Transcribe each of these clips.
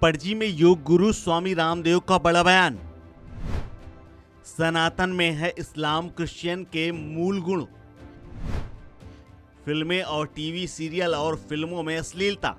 पणजी में योग गुरु स्वामी रामदेव का बड़ा बयान। सनातन में है इस्लाम क्रिश्चियन के मूल गुण। फिल्में और टीवी सीरियल और फिल्मों में अश्लीलता।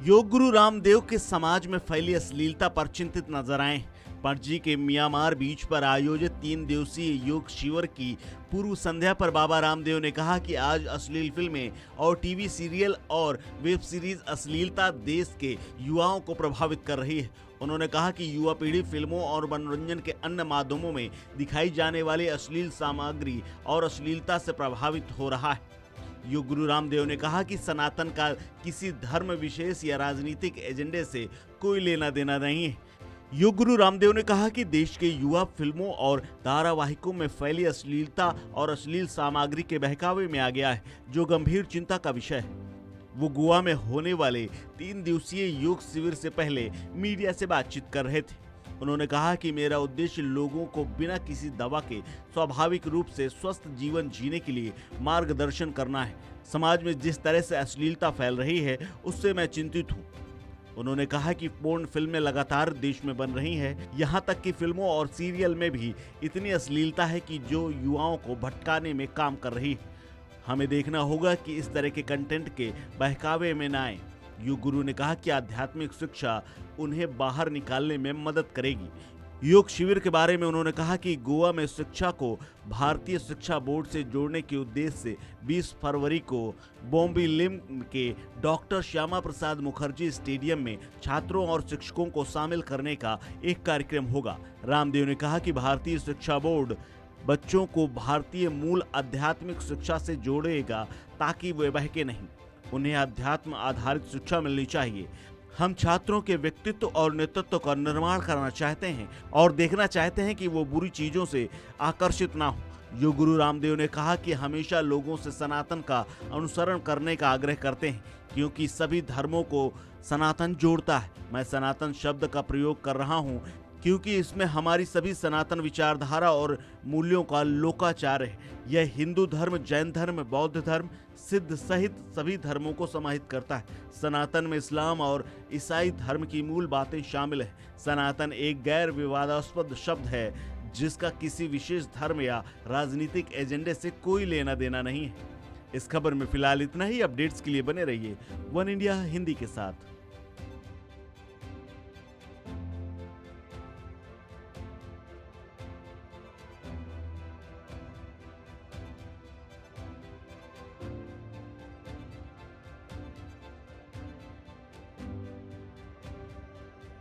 योग गुरु रामदेव के समाज में फैली अश्लीलता पर चिंतित नजर आए। पणजी के मियांमार बीच पर आयोजित 3 दिवसीय योग शिविर की पूर्व संध्या पर बाबा रामदेव ने कहा कि आज अश्लील फिल्में और टीवी सीरियल और वेब सीरीज अश्लीलता देश के युवाओं को प्रभावित कर रही है। उन्होंने कहा कि युवा पीढ़ी फिल्मों और मनोरंजन के अन्य माध्यमों में दिखाई जाने वाली अश्लील सामग्री और अश्लीलता से प्रभावित हो रहा है। योग गुरु रामदेव ने कहा कि सनातन का किसी धर्म विशेष या राजनीतिक एजेंडे से कोई लेना देना नहीं है। योग गुरु रामदेव ने कहा कि देश के युवा फिल्मों और धारावाहिकों में फैली अश्लीलता और अश्लील सामग्री के बहकावे में आ गया है, जो गंभीर चिंता का विषय है। वो गोवा में होने वाले 3 दिवसीय योग शिविर से पहले मीडिया से बातचीत कर रहे थे। उन्होंने कहा कि मेरा उद्देश्य लोगों को बिना किसी दवा के स्वाभाविक रूप से स्वस्थ जीवन जीने के लिए मार्गदर्शन करना है। समाज में जिस तरह से अश्लीलता फैल रही है, उससे मैं चिंतित हूँ। उन्होंने कहा कि पोर्न फिल्में लगातार देश में बन रही हैं, यहाँ तक कि फिल्मों और सीरियल में भी इतनी अश्लीलता है कि जो युवाओं को भटकाने में काम कर रही है। हमें देखना होगा कि इस तरह के कंटेंट के बहकावे में न आए। योग गुरु ने कहा कि आध्यात्मिक शिक्षा उन्हें बाहर निकालने में मदद करेगी। योग शिविर के बारे में उन्होंने कहा कि गोवा में शिक्षा को भारतीय शिक्षा बोर्ड से जोड़ने के उद्देश्य से 20 फरवरी को बोम्बिलिम के डॉक्टर श्यामा प्रसाद मुखर्जी स्टेडियम में छात्रों और शिक्षकों को शामिल करने का एक कार्यक्रम होगा। रामदेव ने कहा कि भारतीय शिक्षा बोर्ड बच्चों को भारतीय मूल आध्यात्मिक शिक्षा से जोड़ेगा ताकि वे बहके नहीं। उन्हें अध्यात्म आधारित शिक्षा मिलनी चाहिए। हम छात्रों के व्यक्तित्व और नेतृत्व का निर्माण करना चाहते हैं और देखना चाहते हैं कि वो बुरी चीजों से आकर्षित ना हो। योग गुरु रामदेव ने कहा कि हमेशा लोगों से सनातन का अनुसरण करने का आग्रह करते हैं, क्योंकि सभी धर्मों को सनातन जोड़ता है। मैं सनातन शब्द का प्रयोग कर रहा हूँ क्योंकि इसमें हमारी सभी सनातन विचारधारा और मूल्यों का लोकाचार है। यह हिंदू धर्म, जैन धर्म, बौद्ध धर्म, सिद्ध सहित सभी धर्मों को समाहित करता है। सनातन में इस्लाम और ईसाई धर्म की मूल बातें शामिल है। सनातन एक गैर विवादास्पद शब्द है जिसका किसी विशेष धर्म या राजनीतिक एजेंडे से कोई लेना देना नहीं है। इस खबर में फिलहाल इतना ही। अपडेट्स के लिए बने रहिए वन इंडिया हिंदी के साथ।